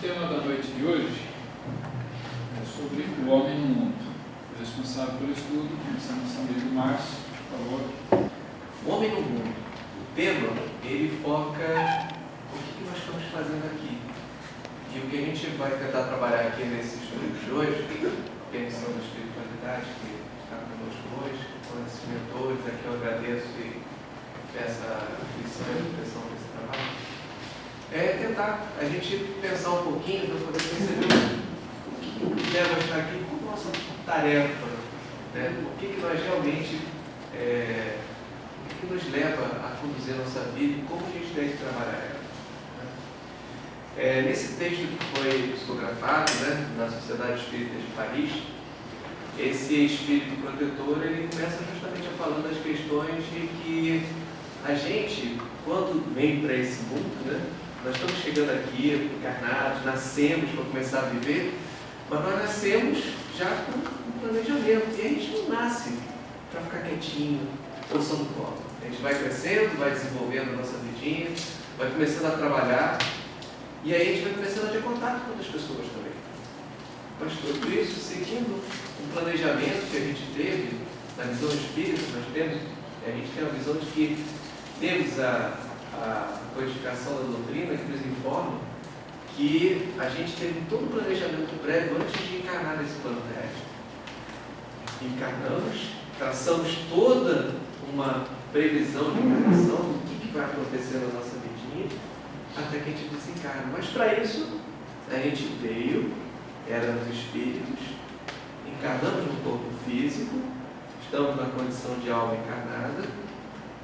tema da noite de hoje é sobre o homem no mundo. O responsável pelo estudo, começando nosso amigo Márcio, por favor. O homem no mundo. O tema, ele foca o que nós estamos fazendo aqui. E o que a gente vai tentar trabalhar aqui nesse estudo de hoje, pensão da espiritualidade, que está conosco hoje, com esses mentores, aqui eu agradeço e peço a lição e a proteção desse trabalho, é tentar a gente pensar um pouquinho para poder perceber o que leva a estar aqui, qual é a nossa tarefa, né? O que nós realmente, o que nos leva a conduzir a nossa vida e como a gente deve trabalhar ela. Nesse texto que foi psicografado, né, na Sociedade Espírita de Paris, esse espírito protetor, ele começa justamente a falando das questões de que a gente, quando vem para esse mundo, né, nós estamos chegando aqui, encarnados, nascemos para começar a viver, mas nós nascemos já com um planejamento, e a gente não nasce para ficar quietinho ou só no colo. A gente vai crescendo, vai desenvolvendo a nossa vidinha, vai começando a trabalhar, e aí a gente vai começando a ter contato com outras pessoas também. Mas tudo isso seguindo um planejamento que a gente teve na visão espírita. A gente tem a visão de que temos a codificação da doutrina que nos informa que a gente teve todo o planejamento prévio antes de encarnar nesse plano terrestre. Encarnamos, traçamos toda uma previsão de encarnação do que vai acontecer na nossa vidinha até que a gente desencarna. Mas para isso, a gente veio, éramos espíritos, encarnamos no corpo físico, estamos na condição de alma encarnada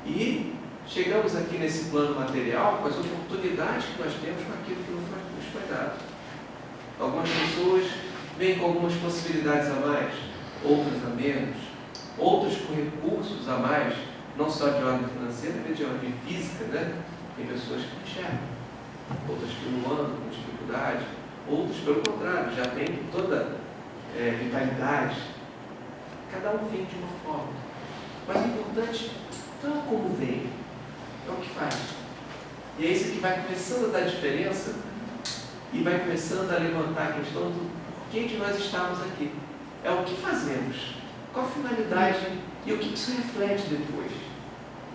e chegamos aqui nesse plano material com as oportunidades que nós temos com aquilo que nos foi dado. Algumas pessoas vêm com algumas possibilidades a mais, outras a menos, outras com recursos a mais, não só de ordem financeira, mas de ordem física, né? Tem pessoas que não enxergam, outras que não andam com dificuldade, outros, pelo contrário, já têm toda vitalidade. Cada um vem de uma forma. Mas o importante não é como vem, é o que faz. E é isso que vai começando a dar diferença e vai começando a levantar a questão do porquê de nós estarmos aqui. É o que fazemos, qual a finalidade e o que isso reflete depois.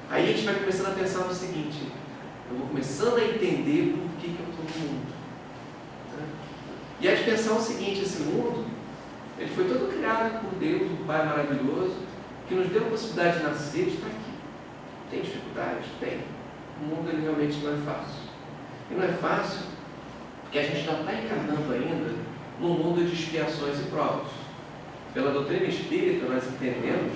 Aí a gente vai começando a pensar no seguinte: eu vou começando a entender por que eu estou no mundo. E a gente pensar o seguinte: esse mundo, ele foi todo criado por Deus, um Pai maravilhoso, que nos deu a possibilidade de nascer e estar aqui. Tem dificuldades? Tem. O mundo, ele realmente não é fácil. E não é fácil porque a gente não está encarnando ainda num mundo de expiações e provas. Pela doutrina espírita, nós entendemos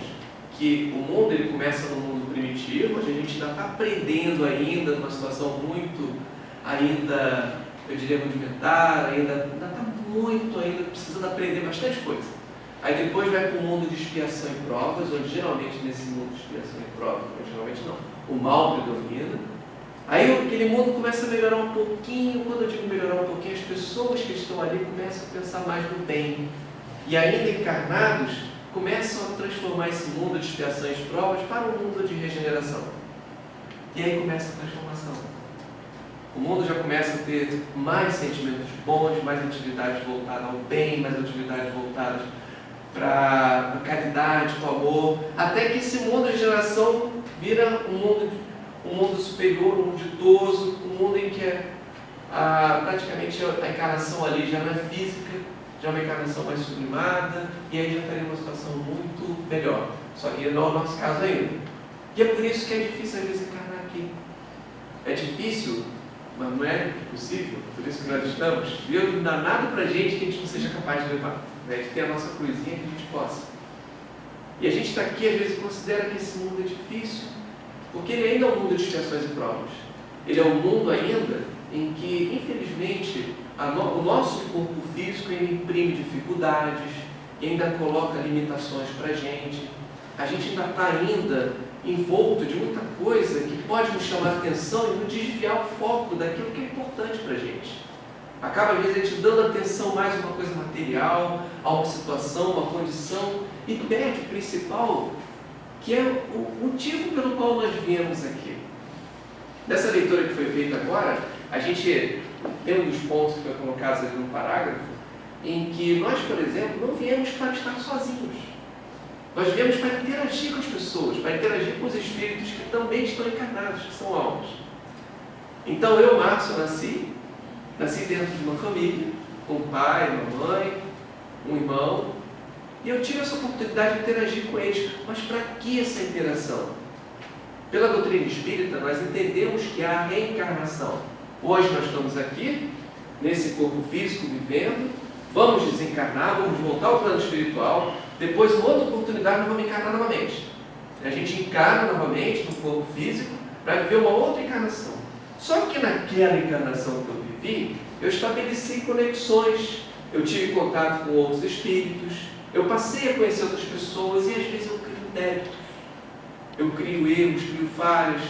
que o mundo, ele começa no mundo primitivo, onde a gente ainda está aprendendo ainda, numa situação muito, ainda, eu diria, rudimentar, ainda está muito, ainda precisando aprender bastante coisa. Aí depois vai para o mundo de expiação e provas, onde geralmente nesse mundo de expiação e provas, geralmente não, o mal predomina. Aí aquele mundo começa a melhorar um pouquinho. Quando eu digo melhorar um pouquinho, as pessoas que estão ali começam a pensar mais no bem. E ainda encarnados, começam a transformar esse mundo de expiações e provas para um mundo de regeneração. E aí começa a transformação. O mundo já começa a ter mais sentimentos bons, mais atividades voltadas ao bem, mais atividades voltadas para a caridade, para o amor, até que esse mundo de geração vira um mundo superior, um mundo ditoso, um mundo em que praticamente a encarnação ali já não é física, já é uma encarnação mais sublimada, e aí já estaria uma situação muito melhor. Só que não é o nosso caso ainda. E é por isso que é difícil às vezes encarnar aqui. É difícil, mas não é impossível. Por isso que nós estamos. Deus não dá nada para a gente que a gente não seja capaz de levar. De ter a nossa cruzinha que a gente possa. E a gente está aqui, às vezes, considera que esse mundo é difícil, porque ele ainda é um mundo de expiações e provas. Ele é um mundo ainda em que, infelizmente, o nosso corpo físico ainda imprime dificuldades, e ainda coloca limitações para a gente. A gente ainda está envolto de muita coisa que pode nos chamar a atenção e nos desviar o foco daquilo que é importante para a gente. Acaba, às vezes, a gente dando atenção mais a uma coisa material, a uma situação, uma condição, e perde o principal, que é o motivo pelo qual nós viemos aqui. Nessa leitura que foi feita agora, a gente tem um dos pontos que foi colocado ali no parágrafo, em que nós, por exemplo, não viemos para estar sozinhos. Nós viemos para interagir com as pessoas, para interagir com os espíritos que também estão encarnados, que são almas. Então eu, Márcio, nasci dentro de uma família, com um pai, uma mãe, um irmão, e eu tive essa oportunidade de interagir com eles. Mas para que essa interação? Pela doutrina espírita, nós entendemos que há reencarnação. Hoje nós estamos aqui, nesse corpo físico, vivendo, vamos desencarnar, vamos voltar ao plano espiritual, depois, em outra oportunidade, nós vamos encarnar novamente. A gente encarna novamente no corpo físico para viver uma outra encarnação. Só que naquela encarnação que eu vivi, eu estabeleci conexões, eu tive contato com outros espíritos, eu passei a conhecer outras pessoas e às vezes eu crio débitos, eu crio erros, crio falhas.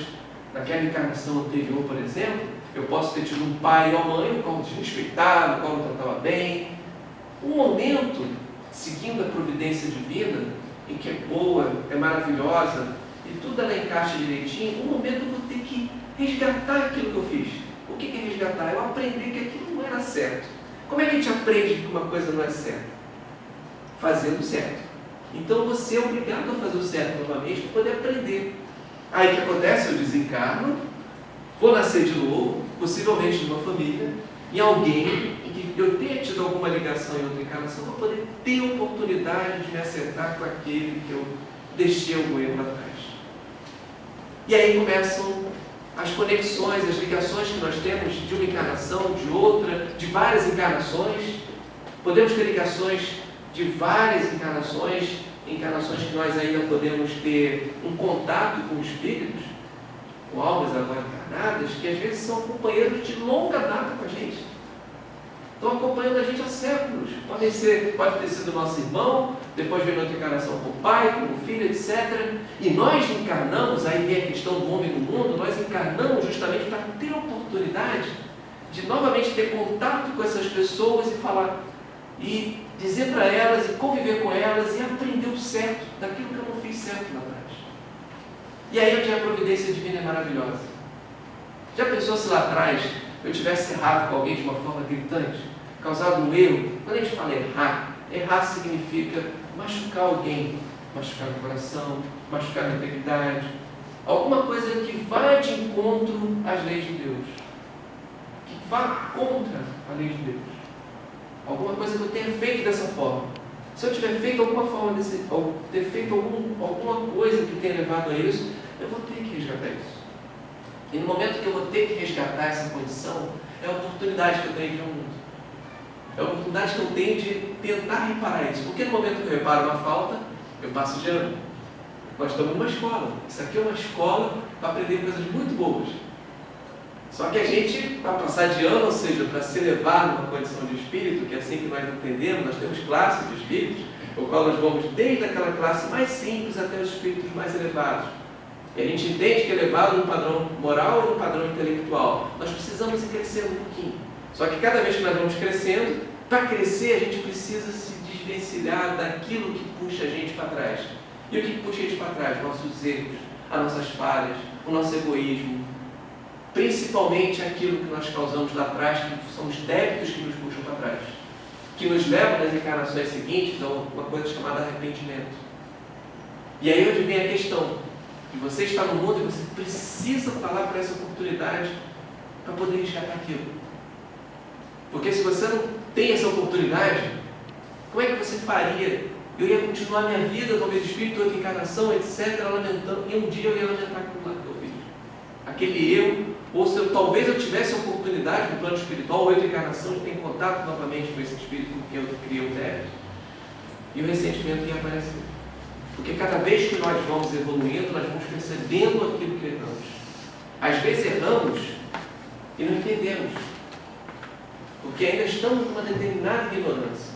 Naquela encarnação anterior, por exemplo, eu posso ter tido um pai ou uma mãe, o qual me desrespeitava, o qual me tratava bem. Um momento, seguindo a providência divina, em que é boa, é maravilhosa, e tudo ela encaixa direitinho, um momento eu vou ter que resgatar aquilo que eu fiz. O que é resgatar? Eu aprendi que aquilo não era certo. Como é que a gente aprende que uma coisa não é certa? Fazendo certo. Então você é obrigado a fazer o certo novamente para poder aprender. Aí o que acontece? Eu desencarno, vou nascer de novo, possivelmente de uma família, em alguém em que eu tenha tido alguma ligação em outra encarnação, para poder ter a oportunidade de me acertar com aquele que eu deixei algum erro lá atrás. E aí começam as conexões, as ligações que nós temos de uma encarnação, de outra, de várias encarnações. Podemos ter ligações de várias encarnações que nós ainda podemos ter um contato com espíritos, com almas agora encarnadas, que às vezes são companheiros de longa data com a gente. Estão acompanhando a gente há séculos. Pode ter sido nosso irmão, depois veio outra encarnação com o pai, com o filho, etc. E nós encarnamos, aí vem a questão do homem no mundo, nós encarnamos justamente para ter a oportunidade de novamente ter contato com essas pessoas e falar, e dizer para elas, e conviver com elas, e aprender o certo daquilo que eu não fiz certo lá atrás. E aí onde a providência divina é maravilhosa. Já pensou se lá atrás eu tivesse errado com alguém de uma forma gritante, causado um erro? Quando a gente fala errar significa machucar alguém, machucar o coração, machucar a integridade, alguma coisa que vá de encontro às leis de Deus, que vá contra a lei de Deus, alguma coisa que eu tenha feito dessa forma. Se eu tiver feito alguma forma ou ter feito alguma coisa que tenha levado a isso, eu vou ter que resgatar isso. E no momento que eu vou ter que resgatar essa condição, é a oportunidade que eu tenho de ver o mundo. É a oportunidade que eu tenho de tentar reparar isso. Porque no momento que eu reparo uma falta, eu passo de ano. Nós estamos numa escola. Isso aqui é uma escola para aprender coisas muito boas. Só que a gente, para passar de ano, ou seja, para se elevar numa condição de espírito, que é assim que nós entendemos, nós temos classes de espíritos, o qual nós vamos desde aquela classe mais simples até os espíritos mais elevados. E a gente entende que é elevado no padrão moral e no padrão intelectual. Nós precisamos ir crescendo um pouquinho. Só que cada vez que nós vamos crescendo, para crescer a gente precisa se desvencilhar daquilo que puxa a gente para trás. E o que puxa a gente para trás? Nossos erros, as nossas falhas, o nosso egoísmo. Principalmente aquilo que nós causamos lá atrás, que são os débitos que nos puxam para trás. Que nos levam nas encarnações seguintes a uma coisa chamada arrependimento. E aí é onde vem a questão. E você está no mundo e você precisa falar para essa oportunidade para poder resgatar aquilo. Porque se você não tem essa oportunidade, como é que você faria? Eu ia continuar minha vida no meu espírito, outra encarnação, etc., lamentando, e um dia eu ia lamentar aquilo lá que eu fiz. Aquele eu, ou se talvez eu tivesse a oportunidade no plano espiritual, ou outra encarnação, de ter contato novamente com esse espírito com quem eu criei o débito, e o ressentimento ia aparecer. Porque cada vez que nós vamos evoluindo, nós vamos percebendo aquilo que erramos. Às vezes erramos e não entendemos. Porque ainda estamos numa determinada ignorância.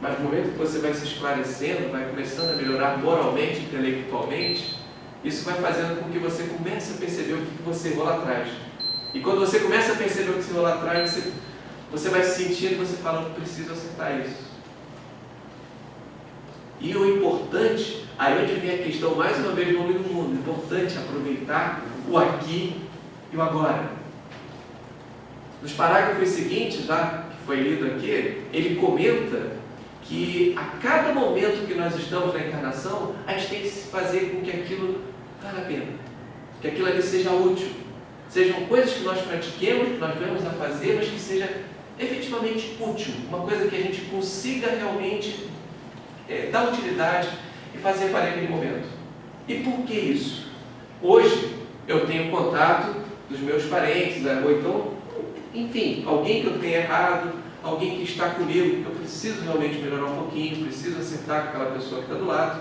Mas no momento que você vai se esclarecendo, vai começando a melhorar moralmente, intelectualmente, isso vai fazendo com que você comece a perceber o que você errou lá atrás. E quando você começa a perceber o que você errou lá atrás, você vai se sentindo e você fala, eu preciso acertar isso. E o importante, aí onde vem a questão, mais uma vez, do homem do mundo, o importante é aproveitar o aqui e o agora. Nos parágrafos seguintes, lá, que foi lido aqui, ele comenta que a cada momento que nós estamos na encarnação, a gente tem que fazer com que aquilo vale a pena, que aquilo ali seja útil, sejam coisas que nós pratiquemos, que nós venhamos a fazer, mas que seja efetivamente útil, uma coisa que a gente consiga realmente dar utilidade e fazer para aquele momento. E por que isso? Hoje eu tenho contato dos meus parentes, ou então, enfim, alguém que eu tenha errado, alguém que está comigo, que eu preciso realmente melhorar um pouquinho, preciso acertar com aquela pessoa que está do lado.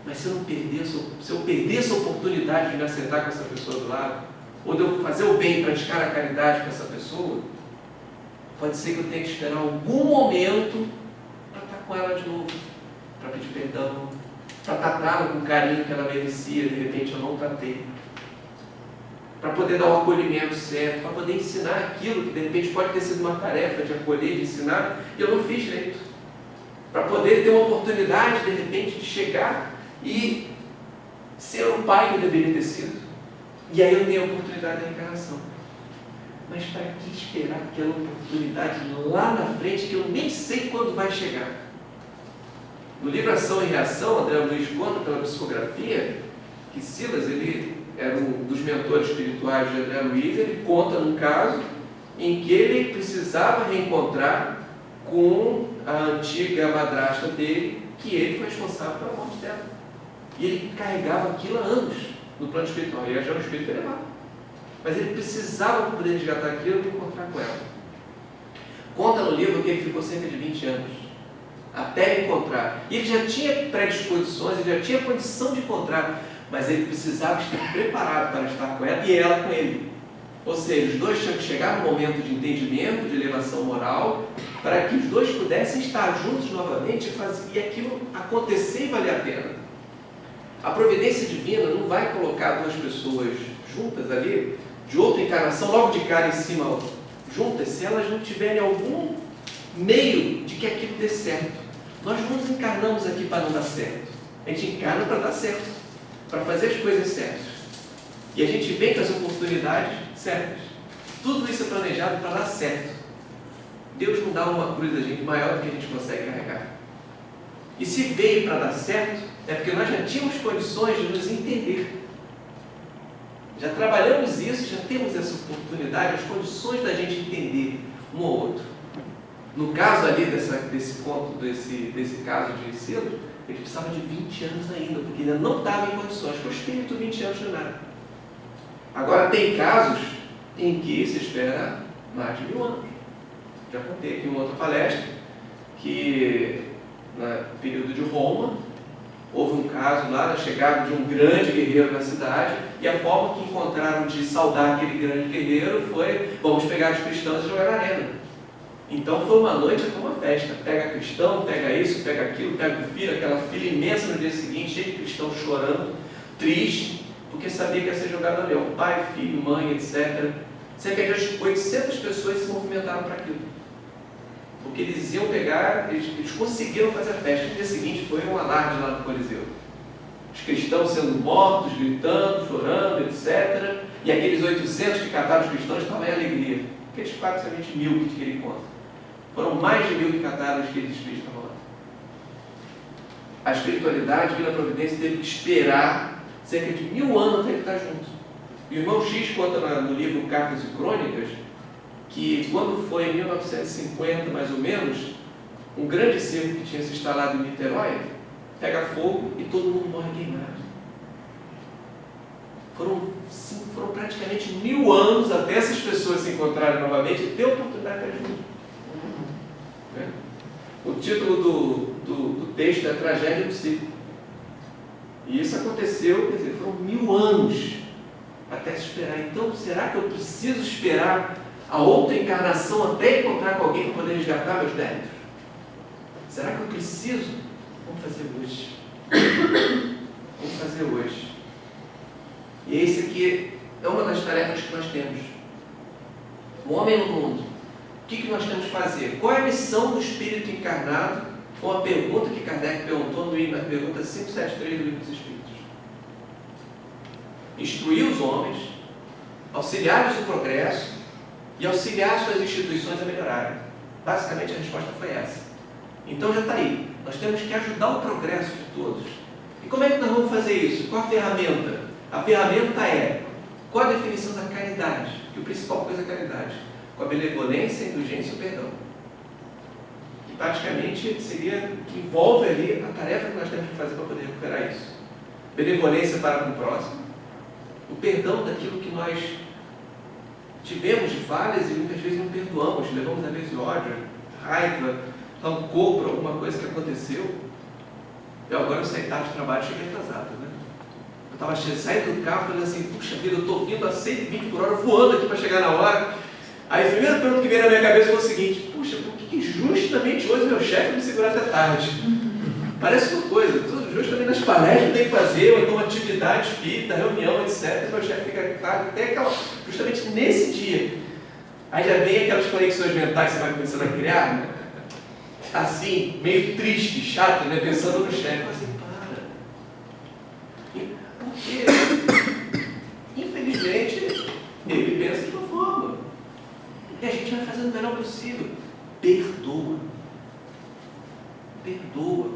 Mas se eu perder essa oportunidade de me acertar com essa pessoa do lado, ou de eu fazer o bem, praticar a caridade com essa pessoa, pode ser que eu tenha que esperar algum momento para estar com ela de novo, para pedir perdão, para tratá-la com o carinho que ela merecia, de repente eu não tratei, para poder dar o acolhimento certo, para poder ensinar aquilo que de repente pode ter sido uma tarefa de acolher, de ensinar, e eu não fiz direito, para poder ter uma oportunidade de repente de chegar e ser o pai que eu deveria ter sido, e aí eu tenho a oportunidade da encarnação. Mas para que esperar aquela oportunidade lá na frente que eu nem sei quando vai chegar? No livro Ação e Reação, André Luiz conta pela psicografia que Silas, ele era um dos mentores espirituais de André Luiz, ele conta num caso em que ele precisava reencontrar com a antiga madrasta dele, que ele foi responsável pela morte dela. E ele carregava aquilo há anos no plano espiritual, ele já era um espírito elevado. Mas ele precisava poder resgatar aquilo e encontrar com ela. Conta no livro que ele ficou cerca de 20 anos até encontrar. E ele já tinha predisposições, ele já tinha condição de encontrar, mas ele precisava estar preparado para estar com ela e ela com ele. Ou seja, os dois tinham que chegar no momento de entendimento, de elevação moral, para que os dois pudessem estar juntos novamente e aquilo acontecer e valer a pena. A providência divina não vai colocar duas pessoas juntas ali, de outra encarnação, logo de cara em cima, juntas, se elas não tiverem algum meio de que aquilo dê certo. Nós não nos encarnamos aqui para não dar certo. A gente encarna para dar certo, para fazer as coisas certas. E a gente vem com as oportunidades certas. Tudo isso é planejado para dar certo. Deus não dá uma cruz a gente maior do que a gente consegue carregar. E se veio para dar certo, é porque nós já tínhamos condições de nos entender. Já trabalhamos isso, já temos essa oportunidade, as condições da gente entender um ou outro. No caso ali desse caso de Silas, ele precisava de 20 anos ainda, porque ainda não estava em condições, porque o espírito 20 anos de nada. Agora tem casos em que se espera mais de 1000 anos. Já contei aqui em uma outra palestra, que no período de Roma, houve um caso lá da chegada de um grande guerreiro na cidade, e a forma que encontraram de saudar aquele grande guerreiro foi: vamos pegar os cristãos e jogar na arena. Então foi uma noite, foi uma festa. Pega cristão, pega isso, pega aquilo, pega o filho, aquela filha imensa no dia seguinte, cheio de cristãos chorando, triste, porque sabia que ia ser jogado ali. Pai, filho, mãe, etc. Cerca de 800 pessoas se movimentaram para aquilo. Porque eles iam pegar, eles conseguiram fazer a festa. No dia seguinte foi um alarde lá no Coliseu. Os cristãos sendo mortos, gritando, chorando, etc. E aqueles 800 que cataram os cristãos estavam em alegria. Aqueles 420 mil que ele conta. Foram mais de 1000 que cataram aqueles espíritos que estavam lá. A espiritualidade, Vila Providência, teve que esperar cerca de 1000 anos até ele estar junto. E o irmão X conta no livro Cartas e Crônicas que quando foi em 1950, mais ou menos, um grande cerco que tinha se instalado em Niterói pega fogo e todo mundo morre queimado. Foram praticamente 1000 anos até essas pessoas se encontrarem novamente e ter a oportunidade de estar junto. O título do texto é Tragédia do Ciclo. E isso aconteceu, quer dizer, foram 1000 anos até se esperar. Então, será que eu preciso esperar a outra encarnação até encontrar com alguém para poder resgatar meus débitos? Será que eu preciso? Vamos fazer hoje. Vamos fazer hoje. E esse aqui é uma das tarefas que nós temos. O homem no mundo. O que nós temos que fazer? Qual é a missão do espírito encarnado? Foi uma pergunta que Kardec perguntou na pergunta 573 do Livro dos Espíritos. Instruir os homens, auxiliar-lhes no progresso, e auxiliar suas instituições a melhorarem. Basicamente a resposta foi essa. Então já está aí. Nós temos que ajudar o progresso de todos. E como é que nós vamos fazer isso? Qual a ferramenta? A ferramenta é qual a definição da caridade? Que o principal coisa é a caridade. Com a benevolência, a indulgência e o perdão. Que praticamente seria, que envolve ali a tarefa que nós temos que fazer para poder recuperar isso. Benevolência para com o próximo. O perdão daquilo que nós tivemos de falhas e muitas vezes não perdoamos. Levamos às vezes ódio, raiva, rancor por alguma coisa que aconteceu. Agora eu saí tarde do trabalho, cheguei atrasado, né? Eu estava saindo do carro, falando assim, puxa vida, eu estou vindo a 120 por hora, voando aqui para chegar na hora. Aí a primeira pergunta que veio na minha cabeça foi o seguinte, puxa, por que justamente hoje meu chefe me segura até tarde? Parece uma coisa, justamente nas palestras que tem que fazer, ou então atividade espírita, reunião, etc. Meu chefe fica tarde, até aquela, justamente nesse dia. Aí já vem aquelas conexões mentais que você vai começando a criar, né? Assim, meio triste, chato, né? Pensando no chefe. Assim, para. Porque, infelizmente, ele pensa de uma forma. E a gente vai fazendo o melhor possível. Perdoa. Perdoa.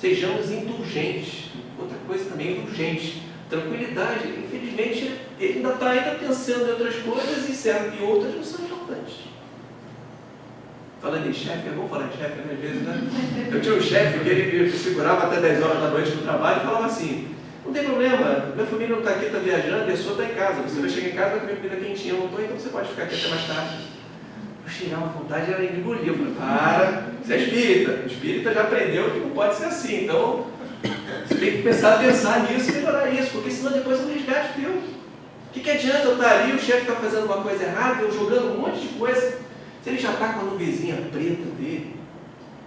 Sejamos indulgentes. Outra coisa também, indulgente. Tranquilidade. Infelizmente, ele ainda está pensando em outras coisas e outras não são importantes. Falando em chefe, é bom falar de chefe, às vezes, né? Eu tinha um chefe que ele me segurava até 10 horas da noite no trabalho e falava assim, não tem problema, minha família não está aqui, está viajando, e a sua está em casa. Você vai chegar em casa, vai comer comida quentinha, eu não estou, então você pode ficar aqui até mais tarde. Eu chegava à vontade, era engolir. Eu falei, para, você é espírita. O espírita já aprendeu que não pode ser assim. Então, você tem que começar a pensar nisso e melhorar isso, porque senão depois é um resgate teu. O que adianta eu estar ali, o chefe está fazendo uma coisa errada, eu jogando um monte de coisa. Se ele já está com a nuvenzinha preta dele,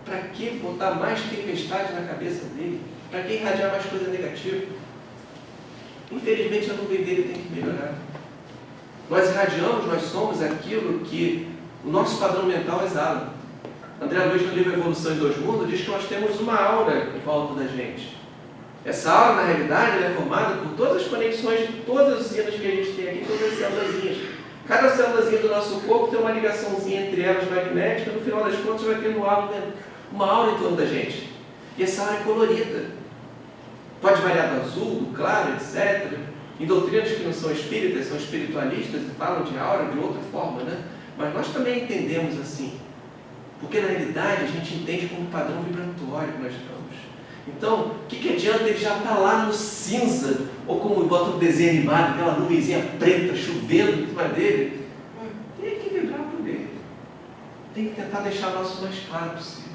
para que botar mais tempestade na cabeça dele? Para que irradiar mais coisa negativa? Infelizmente a nuvem dele tem que melhorar. Nós irradiamos, nós somos aquilo que o nosso padrão mental exala. André Luiz, no livro Evolução em Dois Mundos, diz que nós temos uma aura em volta da gente. Essa aura, na realidade, ela é formada por todas as conexões de todas as usinas que a gente tem aqui, todas as célulazinhas. Cada célulazinha do nosso corpo tem uma ligaçãozinha entre elas magnética, no final das contas vai ter uma aura em torno da gente. E essa aura é colorida. Pode variar do azul, do claro, etc. Em doutrinas que não são espíritas, são espiritualistas e falam de aura de outra forma, né? Mas nós também entendemos assim. Porque na realidade a gente entende como padrão vibratório que nós estamos. Então, o que adianta ele já estar lá no cinza, ou como bota um desenho animado, aquela nuvenzinha preta chovendo em cima dele? Tem que vibrar por ele. Tem que tentar deixar o nosso mais claro possível.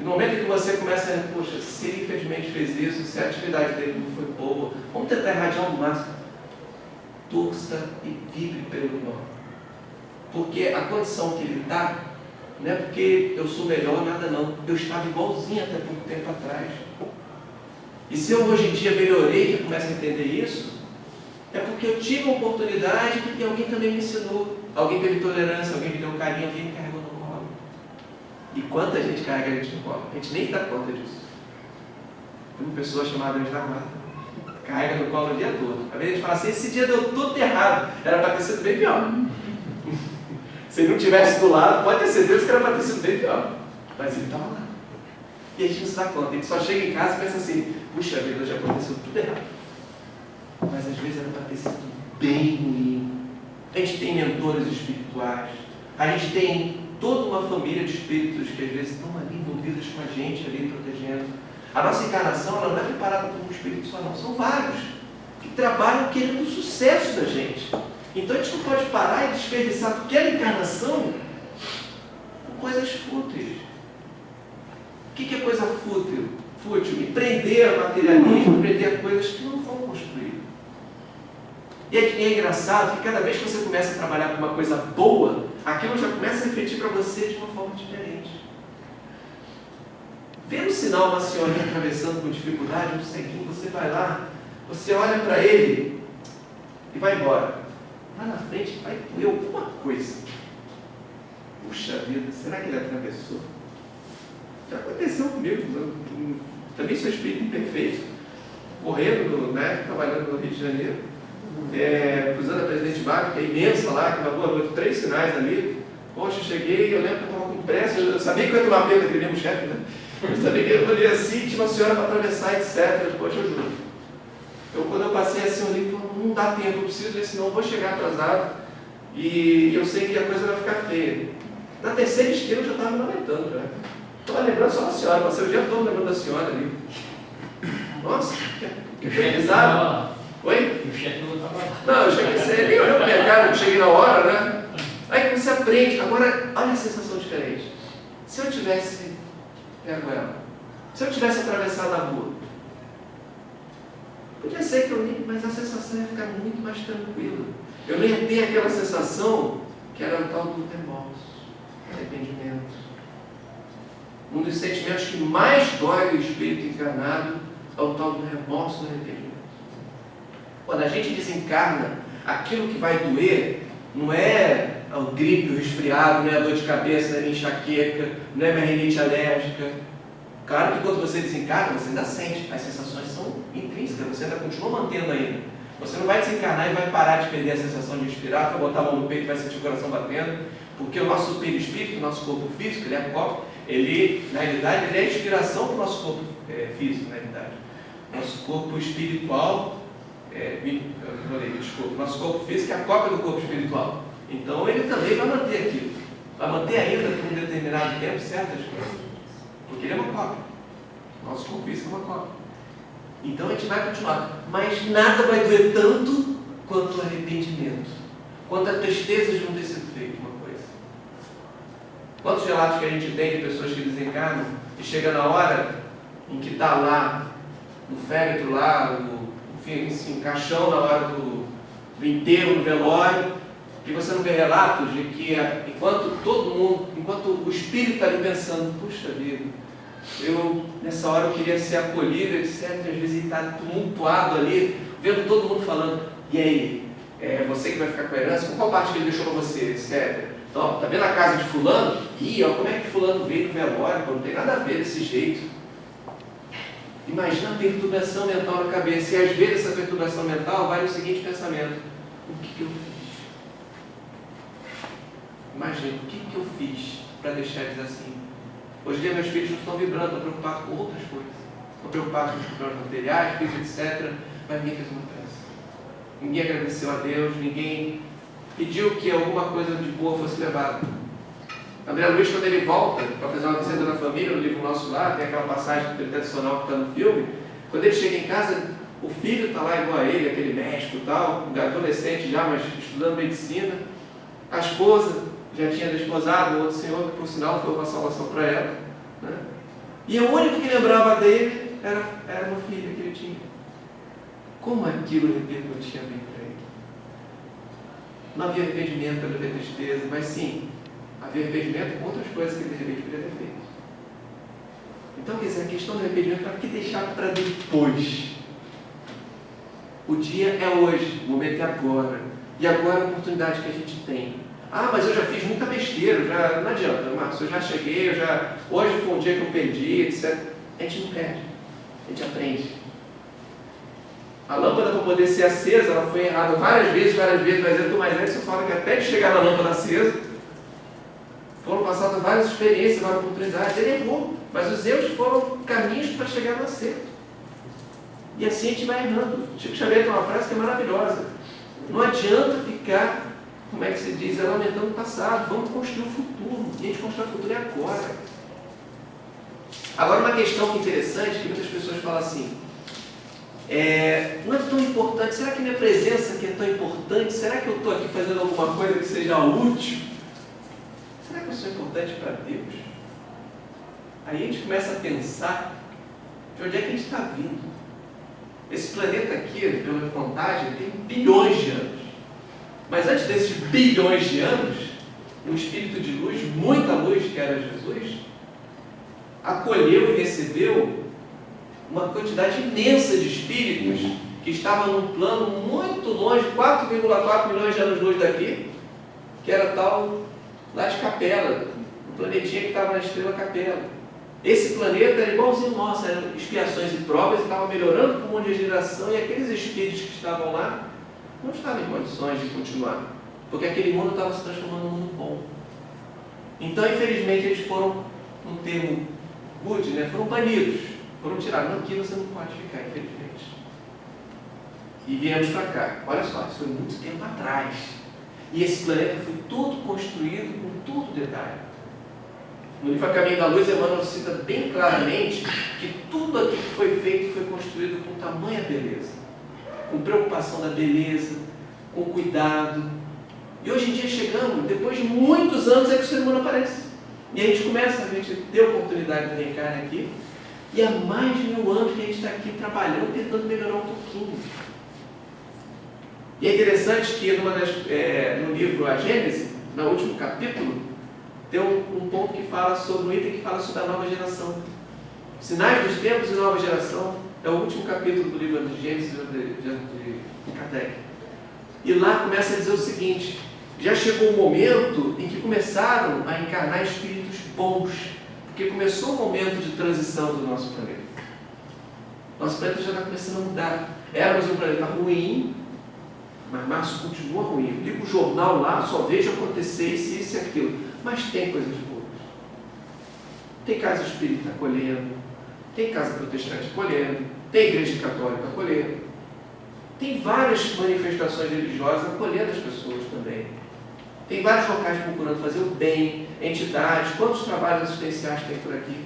E no momento que você começa a, poxa, se ele infelizmente fez isso, se a atividade dele não foi boa, vamos tentar irradiar o máximo. Torça e vibre pelo irmão. Porque a condição que ele está, não é porque eu sou melhor, nada não. Eu estava igualzinho até pouco tempo atrás. E se eu hoje em dia melhorei, que começo a entender isso, é porque eu tive uma oportunidade e alguém também me ensinou. Alguém teve tolerância, alguém me deu carinho, alguém me carregou no colo. E quanta gente carrega a gente no colo? A gente nem dá conta disso. Tem uma pessoa chamada Anjo da Guarda, carrega no colo o dia todo. Às vezes a gente fala assim, esse dia deu tudo errado. Era para ter sido bem pior. Se ele não tivesse do lado, pode ter certeza que era para ter sido bem pior. Mas ele estava lá. E a gente não se dá conta. A gente só chega em casa e pensa assim, puxa vida, já aconteceu tudo errado. Mas às vezes era para ter sido bem ruim. A gente tem mentores espirituais. A gente tem toda uma família de espíritos que às vezes estão ali envolvidos com a gente, ali protegendo. A nossa encarnação ela não é preparada por um espírito só não. São vários que trabalham querendo o sucesso da gente. Então a gente não pode parar e desperdiçar aquela encarnação com coisas fúteis. O que é coisa fútil? Me prender a materialismo, prender a coisas que não vão construir. E é engraçado que cada vez que você começa a trabalhar com uma coisa boa, aquilo já começa a refletir para você de uma forma diferente. Vendo o sinal uma senhorinha atravessando com dificuldade, um ceguinho, você vai lá, você olha para ele e vai embora. Lá na frente vai doer alguma coisa. Puxa vida, será que ele atravessou? Já aconteceu comigo. Eu também sou espírito imperfeito, correndo, trabalhando no Rio de Janeiro. cruzando a Presidente Vargas, que é imensa lá, que é uma boa, 3 sinais ali. Poxa, eu cheguei, eu lembro que eu estava com pressa, eu sabia que eu ia tomar perda daquele mesmo chefe, né? Eu sabia que eu olhei assim, tinha uma senhora para atravessar, etc. Poxa, eu juro. Quando eu passei assim, eu olhei, não dá tempo, eu preciso, senão eu vou chegar atrasado e eu sei que a coisa vai ficar feia. Na terceira esquina eu já estava me lamentando, já. Estava lembrando só da senhora, passei o dia todo lembrando da senhora ali. Nossa, que bizarro. Oi? O chefe não estava lá. Não, eu cheguei, você nem olhou para minha cara, eu cheguei na hora, né? Aí você aprende. Agora, olha a sensação diferente. Se eu tivesse pego ela, se eu tivesse atravessado a rua, podia ser que eu nem, mas a sensação ia ficar muito mais tranquila. Eu não ia ter aquela sensação que era o tal do remorso, arrependimento. Um dos sentimentos que mais dói o espírito encarnado é o tal do remorso e do arrependimento. Quando a gente desencarna, aquilo que vai doer não é o gripe, o resfriado, não é a dor de cabeça, não é a enxaqueca, não é a minha rinite alérgica. Claro que quando você desencarna, você ainda sente, as sensações são intrínsecas, você ainda continua mantendo ainda. Você não vai desencarnar e vai parar de perder a sensação de respirar, vai botar a mão no peito e vai sentir o coração batendo, porque o nosso perispírito, o nosso corpo físico, ele é corpo, ele, na realidade, ele é inspiração para o nosso corpo físico, na realidade. Nosso corpo espiritual, nosso corpo físico é a cópia do corpo espiritual. Então ele também vai manter aquilo, vai manter ainda por um determinado tempo certas coisas, porque ele é uma cópia. Nosso corpo físico é uma cópia. Então a gente vai continuar, mas nada vai doer tanto quanto o arrependimento, quanto a tristeza de não ter sido feito uma coisa. Quantos relatos que a gente tem de pessoas que desencarnam e chega na hora em que está lá, no féretro lá, enfim, caixão na hora do enterro, no velório, que você não vê relatos de que enquanto o espírito está ali pensando, puxa vida, nessa hora eu queria ser acolhido, etc. Às vezes ele está tumultuado ali, vendo todo mundo falando, e aí, você que vai ficar com a herança, qual parte que ele deixou para você, etc. Então, tá vendo a casa de fulano? Ih, ó, como é que fulano veio no velório, não tem nada a ver desse jeito. Imagina a perturbação mental na cabeça, e às vezes essa perturbação mental vai no seguinte pensamento, o que eu fiz? Imagina, o que eu fiz para deixar eles assim? Hoje em dia meus filhos não estão vibrando, estão preocupados com outras coisas. Estão preocupados com os problemas materiais, físicos, etc. Mas ninguém fez uma prece. Ninguém agradeceu a Deus, ninguém pediu que alguma coisa de boa fosse levada. André Luiz, quando ele volta para fazer uma visita da família, no livro Nosso Lar, tem aquela passagem tradicional que está no filme, quando ele chega em casa, o filho está lá igual a ele, aquele médico e tal, um adolescente já, mas estudando medicina, a esposa já tinha desposado um outro senhor, que por sinal foi uma salvação para ela, né? E o único que lembrava dele era uma filha que ele tinha. Como aquilo repercutia bem para ele? Não havia arrependimento, não havia tristeza, mas sim, havia arrependimento com outras coisas que ele de repente poderia ter feito. Então, quer dizer, a questão do arrependimento, para que deixar para depois? O dia é hoje, o momento é agora. E agora é a oportunidade que a gente tem. Ah, mas eu já fiz muita besteira, não adianta, Marcos, eu já cheguei, hoje foi um dia que eu perdi, etc. A gente não perde, a gente aprende. A lâmpada, para poder ser acesa, ela foi errada várias vezes, mas eu estou mais velho, você fala que até de chegar na lâmpada acesa, foram passadas várias experiências, várias oportunidades, ele errou, mas os erros foram caminhos para chegar no acerto. E assim a gente vai errando. Chico Xavier tem uma frase que é maravilhosa. Não adianta ficar, como é que se diz, lamentando o passado, vamos construir o futuro. E a gente constrói o futuro agora. Agora, uma questão interessante, que muitas pessoas falam assim, não é tão importante, será que minha presença aqui é tão importante? Será que eu estou aqui fazendo alguma coisa que seja útil? Será que eu sou importante para Deus? Aí a gente começa a pensar de onde é que a gente está vindo. Esse planeta aqui, pela contagem, tem bilhões de anos. Mas antes desses bilhões de anos, um espírito de luz, muita luz, que era Jesus, acolheu e recebeu uma quantidade imensa de espíritos que estavam num plano muito longe, 4,4 milhões de anos-luz daqui, que era tal lá de Capela, um planetinha que estava na estrela Capela. Esse planeta era igualzinho nosso, eram expiações e provas, e estava melhorando com uma monte de geração, e aqueles espíritos que estavam lá não estava em condições de continuar, porque aquele mundo estava se transformando num mundo bom. Então, infelizmente, eles foram, um termo good, né? Foram banidos, foram tirados. Não, aqui você não pode ficar, infelizmente. E viemos para cá. Olha só, isso foi muito tempo atrás. E esse planeta foi todo construído com todo detalhe. No livro A Caminho da Luz, Emmanuel cita bem claramente que tudo aquilo que foi feito foi construído com tamanha beleza, com preocupação da beleza, com cuidado. E hoje em dia chegamos, depois de muitos anos é que o ser humano aparece. E a gente começa, a gente ter a oportunidade de reencarnar aqui, e há mais de 1000 anos que a gente está aqui trabalhando, tentando melhorar um pouquinho. E é interessante que no livro A Gênese, no último capítulo, tem um ponto que fala sobre um item que fala sobre a nova geração. Sinais dos tempos e nova geração. É o último capítulo do livro de Gênesis de Kardec. E lá começa a dizer o seguinte: já chegou o momento em que começaram a encarnar espíritos bons, porque começou o momento de transição do nosso planeta. Nosso planeta já está começando a mudar. Éramos um planeta ruim, mas Márcio continua ruim. Eu ligo o jornal lá, só vejo acontecer isso e aquilo. Mas tem coisas boas. Tem casa espírita acolhendo, tem casa protestante acolhendo, tem igreja católica acolhendo, tem várias manifestações religiosas acolhendo as pessoas também. Tem vários locais procurando fazer o bem, entidades. Quantos trabalhos assistenciais tem por aqui?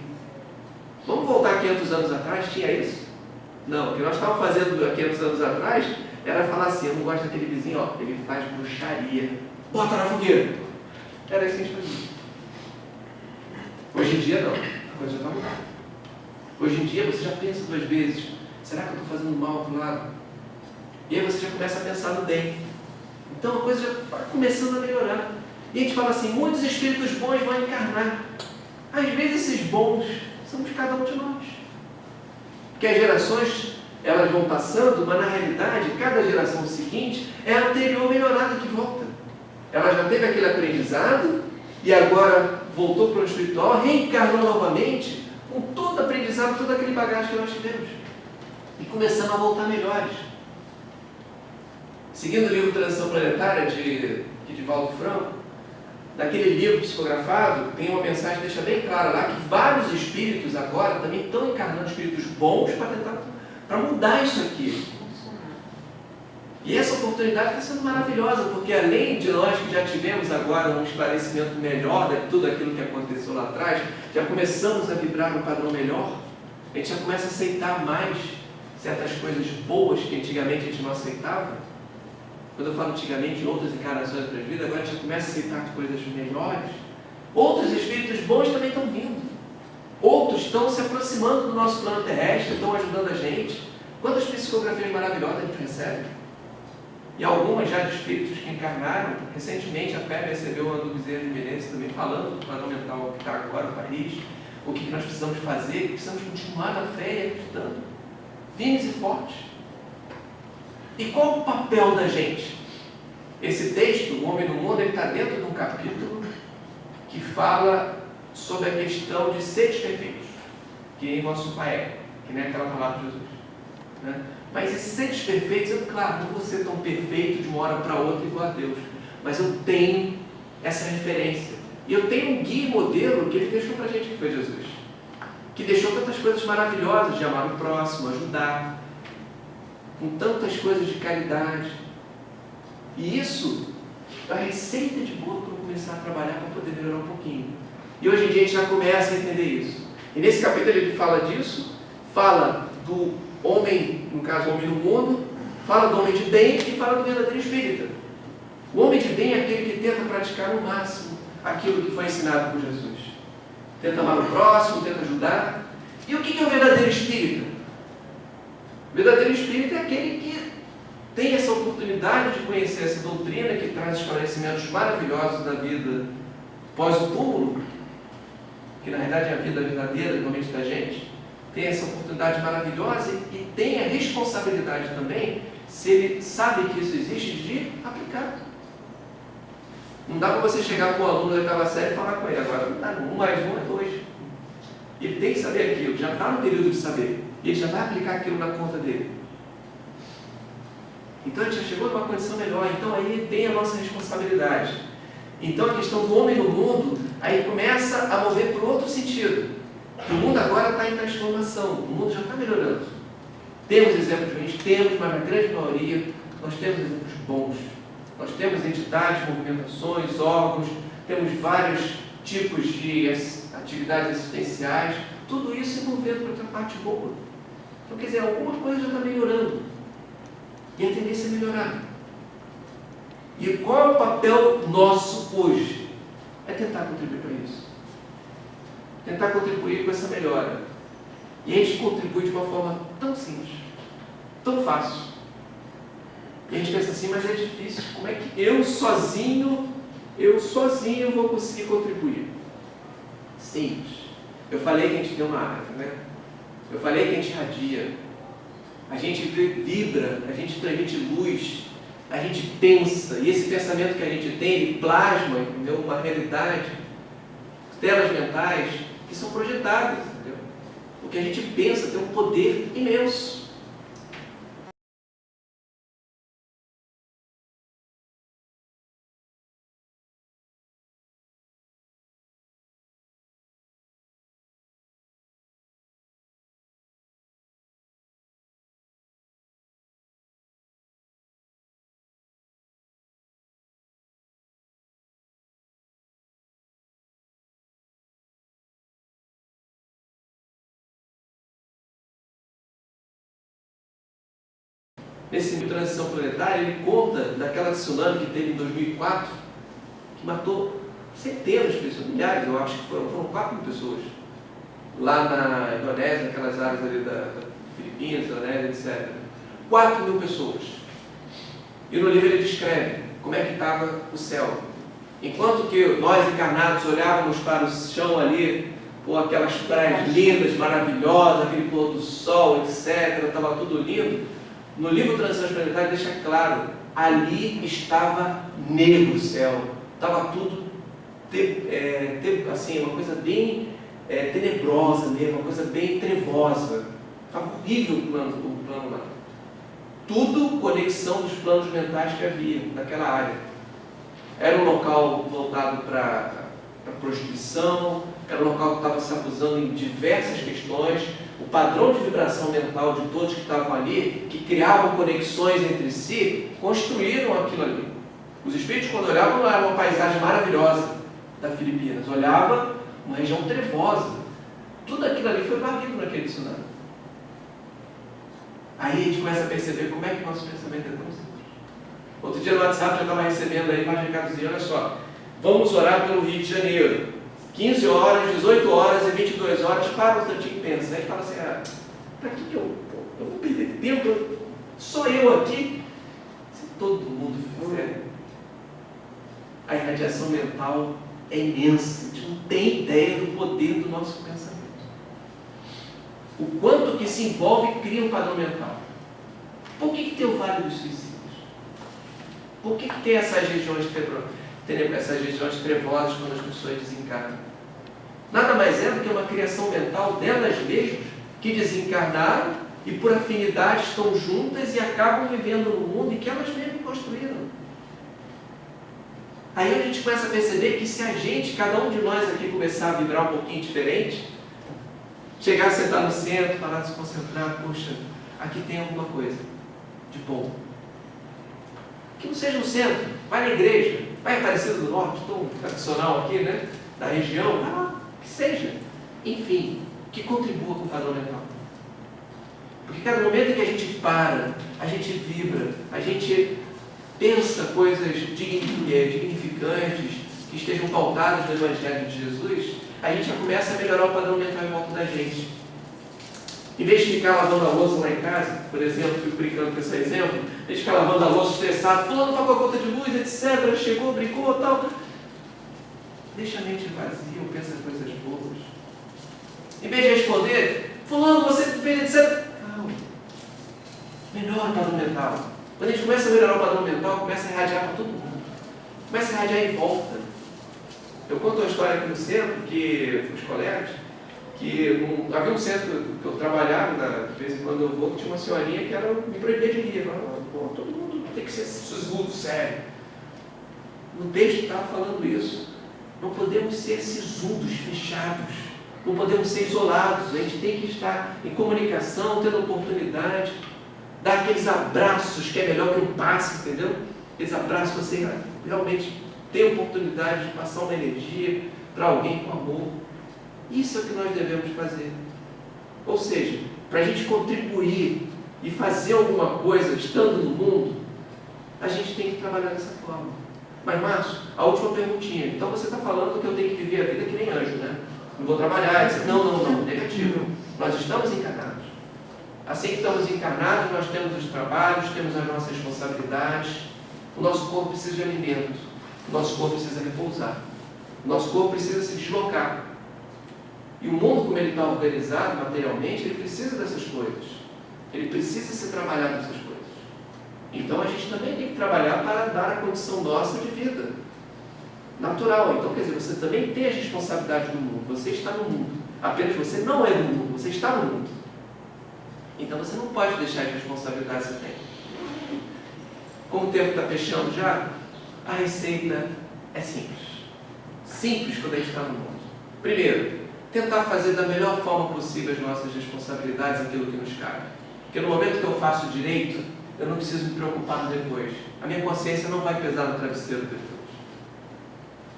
Vamos voltar 500 anos atrás? Tinha isso? Não, o que nós estávamos fazendo há 500 anos atrás era falar assim: eu não gosto daquele vizinho, ó, ele faz bruxaria, bota na fogueira. Era isso que a gente fazia. Hoje em dia não, a coisa já está mudando. Hoje em dia você já pensa 2 vezes: será que eu estou fazendo mal para o lado? E aí você já começa a pensar no bem. Então a coisa já está começando a melhorar. E a gente fala assim: muitos espíritos bons vão encarnar. Às vezes esses bons somos cada um de nós. Porque as gerações, elas vão passando, mas na realidade, cada geração seguinte é a anterior melhorada que volta. Ela já teve aquele aprendizado e agora voltou para o espiritual, reencarnou novamente com todo aprendizado, toda aquele bagagem que nós tivemos. E começando a voltar melhores. Seguindo o livro Transição Planetária de Divaldo Franco, naquele livro psicografado, tem uma mensagem que deixa bem clara lá que vários espíritos agora também estão encarnando espíritos bons para mudar isso aqui. E essa oportunidade está sendo maravilhosa, porque além de nós que já tivemos agora um esclarecimento melhor de tudo aquilo que aconteceu lá atrás, já começamos a vibrar um padrão melhor, a gente já começa a aceitar mais certas coisas boas que antigamente a gente não aceitava. Quando eu falo antigamente, em outras encarnações da vida, agora a gente já começa a aceitar coisas melhores. Outros espíritos bons também estão vindo. Outros estão se aproximando do nosso plano terrestre, estão ajudando a gente. Quantas psicografias maravilhosas a gente recebe? E algumas já de espíritos que encarnaram. Recentemente a FEB recebeu uma do Bezerra de Menezes também falando do plano mental que está agora no país, o que nós precisamos fazer, precisamos continuar na fé e acreditando, firmes e fortes. E qual o papel da gente? Esse texto, O Homem no Mundo, ele está dentro de um capítulo que fala sobre a questão de seres perfeitos, que em vosso Pai é, que nem aquela palavra de Jesus, né? Mas esses seres perfeitos, eu, claro, não vou ser tão perfeito de uma hora para outra igual a Deus, mas eu tenho essa referência. E eu tenho um guia e modelo que ele deixou para a gente, que foi Jesus, que deixou tantas coisas maravilhosas de amar o próximo, ajudar, com tantas coisas de caridade. E isso é a receita de bolo para eu começar a trabalhar para poder melhorar um pouquinho. E hoje em dia a gente já começa a entender isso. E nesse capítulo ele fala disso, fala do homem, no caso o homem no mundo, fala do homem de bem e fala do verdadeiro espírita. O homem de bem é aquele que tenta praticar no máximo aquilo que foi ensinado por Jesus. Tenta amar o próximo, tenta ajudar. E o que é o verdadeiro espírita? O verdadeiro espírita é aquele que tem essa oportunidade de conhecer essa doutrina que traz esclarecimentos maravilhosos da vida pós o túmulo, que na verdade é a vida verdadeira, realmente da gente. Tem essa oportunidade maravilhosa e tem a responsabilidade também, se ele sabe que isso existe, de aplicar. Não dá para você chegar com o aluno da oitava série e falar com ele: agora não dá, 1 mais 1 é 2. Ele tem que saber aquilo, já está no período de saber. E ele já vai aplicar aquilo na conta dele. Então a gente já chegou numa condição melhor. Então aí vem a nossa responsabilidade. Então a questão do homem no mundo, aí começa a mover para outro sentido. O mundo agora está em transformação, o mundo já está melhorando. Temos exemplos ruins, temos, mas na grande maioria nós temos exemplos bons. Nós temos entidades, movimentações, órgãos, temos vários tipos de atividades assistenciais, tudo isso envolvendo para outra parte boa. Então, quer dizer, alguma coisa já está melhorando. E a tendência é melhorar. E qual é o papel nosso hoje? É tentar contribuir para isso. Tentar contribuir com essa melhora. E a gente contribui de uma forma tão simples, tão fácil. E a gente pensa assim, mas é difícil. Como é que eu sozinho vou conseguir contribuir? Simples. Eu falei que a gente tem uma área, né? Eu falei que a gente radia. A gente vibra, a gente transmite luz, a gente pensa, e esse pensamento que a gente tem, ele plasma, entendeu? Uma realidade, telas mentais que são projetadas, entendeu? O que a gente pensa tem um poder imenso. Nesse livro Transição Planetária, ele conta daquela tsunami que teve em 2004, que matou centenas de pessoas, milhares, eu acho que foram 4 mil pessoas. Lá na Indonésia, naquelas áreas ali da Filipinas, Indonésia, etc. 4 mil pessoas. E no livro ele descreve como é que estava o céu. Enquanto que nós encarnados olhávamos para o chão ali, com aquelas praias lindas, maravilhosas, aquele pôr do sol, etc., estava tudo lindo. No livro Transição Planetária deixa claro, ali estava negro o céu, estava tudo assim, uma coisa bem tenebrosa mesmo, uma coisa bem trevosa. Estava horrível o plano lá. Tudo conexão dos planos mentais que havia naquela área. Era um local voltado para prostituição, era um local que estava se abusando em diversas questões. O padrão de vibração mental de todos que estavam ali, que criavam conexões entre si, construíram aquilo ali. Os espíritos, quando olhavam, não era uma paisagem maravilhosa da Filipinas, olhava uma região trevosa. Tudo aquilo ali foi varrido naquele tsunami. Aí a gente começa a perceber como é que o nosso pensamento é tão simples. Outro dia no WhatsApp eu já estava recebendo aí mais recados, olha só, vamos orar pelo Rio de Janeiro. 15 horas, 18 horas e 22 horas, para um instantinho e pensa. Aí fala assim, para que eu vou perder tempo? Só eu aqui? Se todo mundo fizer, a irradiação mental é imensa. A gente não tem ideia do poder do nosso pensamento. O quanto que se envolve e cria um padrão mental. Por que tem o Vale dos Suicídios? Por que tem essas regiões trevosas quando as pessoas desencarnam? Nada mais é do que uma criação mental delas mesmas, que desencarnaram e por afinidade estão juntas e acabam vivendo no mundo e que elas mesmas construíram. Aí a gente começa a perceber que se a gente, cada um de nós aqui começar a vibrar um pouquinho diferente, chegar a sentar no centro, parar de se concentrar, poxa, aqui tem alguma coisa de bom. Que não seja no centro, vai na igreja, vai em Aparecida do Norte, tão tradicional aqui, né? Da região, vai lá, que seja. Enfim, que contribua com o padrão mental. Porque cada momento que a gente para, a gente vibra, a gente pensa coisas dignificantes, que estejam pautadas no Evangelho de Jesus, a gente já começa a melhorar o padrão mental em volta da gente. Em vez de ficar lavando a louça lá em casa, por exemplo, fico brincando com esse exemplo, em vez de ficar lavando a louça estressado, fulano pagou a conta de luz, etc., chegou, brincou, tal. Deixa a mente vazia, pensa coisas boas. Em vez de responder, fulano, você fez, etc., calma. Melhora o padrão mental. Quando a gente começa a melhorar o padrão mental, começa a irradiar para todo mundo. Começa a irradiar em volta. Eu conto uma história aqui no centro, que os colegas, que havia um centro que eu trabalhava, de vez em quando eu vou, que tinha uma senhorinha que era me proibia de rir. Falava, pô, todo mundo tem que ser sisudo, sério. No texto estava falando isso. Não podemos ser sisudos, fechados. Não podemos ser isolados. A gente tem que estar em comunicação, tendo oportunidade, dar aqueles abraços que é melhor que um passe, entendeu? Aqueles abraços que você realmente tem oportunidade de passar uma energia para alguém com amor. Isso é o que nós devemos fazer. Ou seja, para a gente contribuir e fazer alguma coisa estando no mundo, a gente tem que trabalhar dessa forma. Mas, Márcio, a última perguntinha. Então você está falando que eu tenho que viver a vida que nem anjo, né? Não vou trabalhar. Não, negativo. Nós estamos encarnados. Assim que estamos encarnados, nós temos os trabalhos, temos as nossas responsabilidades. O nosso corpo precisa de alimento. O nosso corpo precisa repousar. O nosso corpo precisa se deslocar. E o mundo, como ele está organizado materialmente, ele precisa dessas coisas. Ele precisa ser trabalhado nessas coisas. Então a gente também tem que trabalhar para dar a condição nossa de vida natural. Então, quer dizer, você também tem as responsabilidades do mundo. Você está no mundo. Apenas você não é do mundo, você está no mundo. Então você não pode deixar de responsabilidade que você tem. Como o tempo está fechando já, a receita é simples. Simples quando a gente está no mundo. Primeiro, tentar fazer da melhor forma possível as nossas responsabilidades, aquilo que nos cabe. Porque no momento que eu faço direito, eu não preciso me preocupar no depois. A minha consciência não vai pesar no travesseiro depois.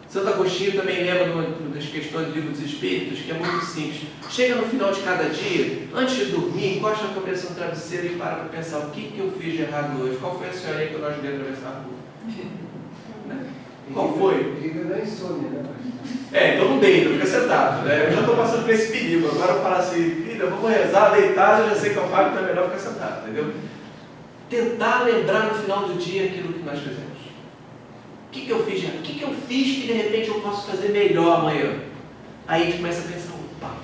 Santo Agostinho também lembra das questões do Livro dos Espíritos, que é muito simples. Chega no final de cada dia, antes de dormir, encosta a cabeça no travesseiro e para pensar o que eu fiz de errado hoje. Qual foi a senhorinha que eu não ajudei a atravessar a rua? Qual foi? Liga da insônia, né? Então não deita, fica sentado. Né? Eu já estou passando por esse perigo. Agora eu falo assim, filha, vamos rezar, deitado, eu já sei que eu pago, então é melhor ficar sentado, entendeu? Tentar lembrar no final do dia aquilo que nós fizemos. O que eu fiz? O que eu fiz que de repente eu posso fazer melhor amanhã? Aí a gente começa a pensar, opa,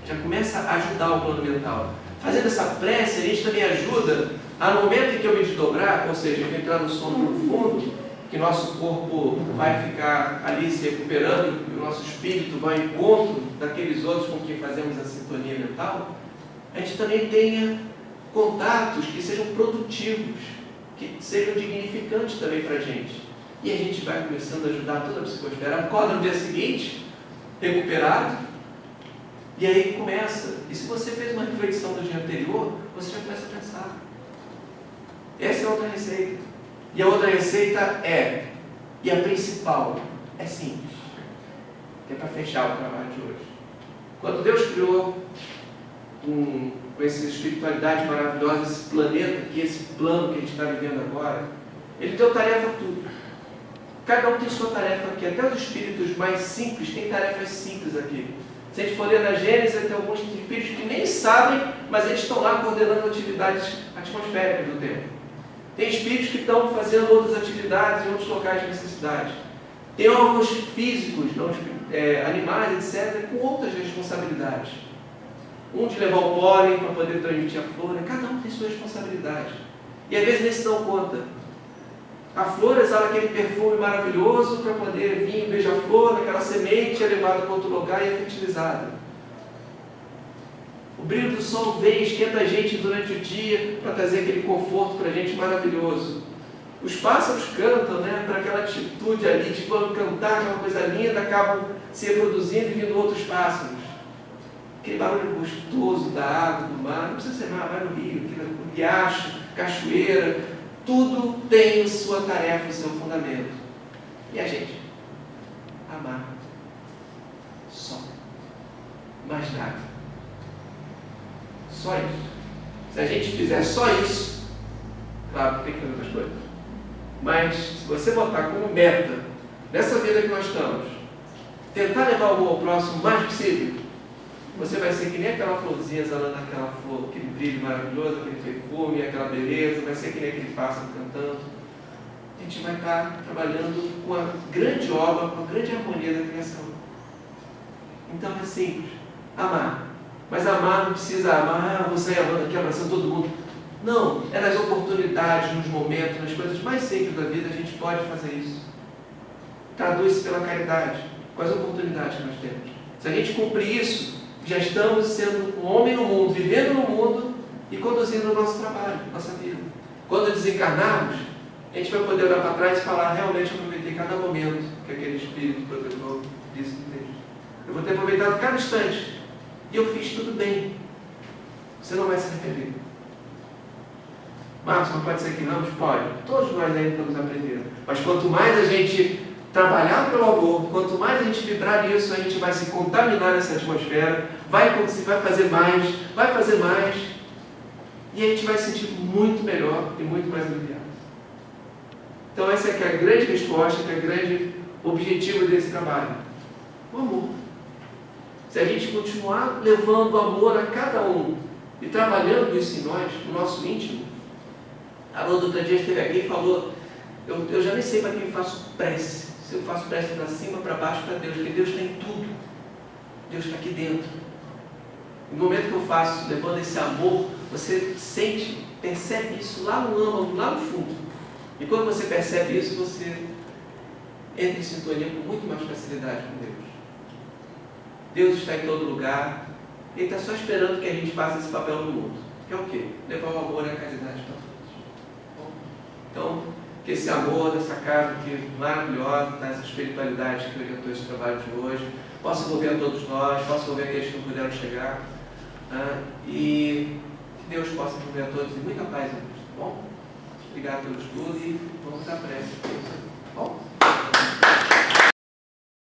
já começa a ajudar o plano mental. Fazendo essa prece, a gente também ajuda a, no momento em que eu me desdobrar, ou seja, eu entrar no sono profundo, que nosso corpo vai ficar ali se recuperando, e o nosso espírito vai ao encontro daqueles outros com quem fazemos a sintonia mental, a gente também tenha contatos que sejam produtivos, que sejam dignificantes também para a gente. E a gente vai começando a ajudar toda a psicosfera. Acorda no dia seguinte, recuperado, e aí começa. E se você fez uma reflexão do dia anterior, você já começa a pensar. Essa é outra receita. E a outra receita é, e a principal, é simples, que é para fechar o trabalho de hoje. Quando Deus criou com essa espiritualidade maravilhosa, esse planeta, que esse plano que a gente está vivendo agora, Ele deu tarefa a tudo. Cada um tem sua tarefa aqui. Até os espíritos mais simples têm tarefas simples aqui. Se a gente for ler na Gênesis, tem alguns espíritos que nem sabem, mas eles estão lá coordenando atividades atmosféricas do tempo. Tem espíritos que estão fazendo outras atividades em outros locais de necessidade. Tem órgãos físicos, animais, etc., com outras responsabilidades. Um de levar o pólen para poder transmitir a flora. Cada um tem sua responsabilidade. E às vezes nem se dão conta. A flor exala aquele perfume maravilhoso para poder vir o beija-flor, aquela semente é levada para outro lugar e é fertilizada. O brilho do sol vem, esquenta a gente durante o dia para trazer aquele conforto para a gente maravilhoso. Os pássaros cantam, para aquela atitude ali de quando cantar, aquela coisa linda, acabam se reproduzindo e vindo outros pássaros. Aquele barulho gostoso da água, do mar, não precisa ser mar, vai no rio, no riacho, cachoeira, tudo tem a sua tarefa, o seu fundamento. E a gente? Amar. Só. Mais nada. Só isso. Se a gente fizer só isso, claro que tem que fazer outras coisas. Mas se você botar como meta, nessa vida que nós estamos, tentar levar o ao próximo o mais possível, você vai ser que nem aquela florzinha exalando aquela flor, aquele brilho maravilhoso, aquele perfume, aquela beleza, vai ser que nem aquele pássaro cantando. A gente vai estar trabalhando com a grande obra, com a grande harmonia da criação. Então é simples, amar. Mas amar não precisa amar, vou sair amando aqui, abraçando todo mundo. Não, é nas oportunidades, nos momentos, nas coisas mais simples da vida, a gente pode fazer isso. Traduz-se pela caridade, com as oportunidades que nós temos. Se a gente cumprir isso, Já estamos sendo um homem no mundo, vivendo no mundo e conduzindo o nosso trabalho, nossa vida. Quando desencarnarmos, a gente vai poder olhar para trás e falar: realmente eu aproveitei cada momento que aquele Espírito protetor disse no texto. Eu vou ter aproveitado cada instante e eu fiz tudo bem. Você não vai se arrepender. Marcos, não pode ser que não? Pode. Todos nós ainda estamos aprendendo. Mas quanto mais a gente trabalhar pelo amor, quanto mais a gente vibrar nisso, a gente vai se contaminar nessa atmosfera, vai fazer mais, e a gente vai se sentir muito melhor e muito mais aliviado. Então essa é que é a grande resposta, que é o grande objetivo desse trabalho. O amor. Se a gente continuar levando o amor a cada um e trabalhando isso em nós, no nosso íntimo. A Haroldo outro dia esteve aqui e falou: eu já nem sei para quem eu faço prece. Se eu faço prece para cima, para baixo, para Deus, porque Deus está em tudo. Deus está aqui dentro. No momento que eu faço, levando esse amor, você sente, percebe isso lá no âmago, lá no fundo. E quando você percebe isso, você entra em sintonia com muito mais facilidade com Deus. Deus está em todo lugar. Ele está só esperando que a gente faça esse papel no mundo. Que é o quê? Levar o amor e a caridade para todos. Então, que esse amor dessa casa aqui maravilhosa, essa espiritualidade que orientou esse trabalho de hoje, possa envolver a todos nós, possa envolver aqueles que não puderam chegar, e que Deus possa envolver a todos e muita paz em nós, tá bom? Obrigado pelo estudo e vamos à prece. Tá bom?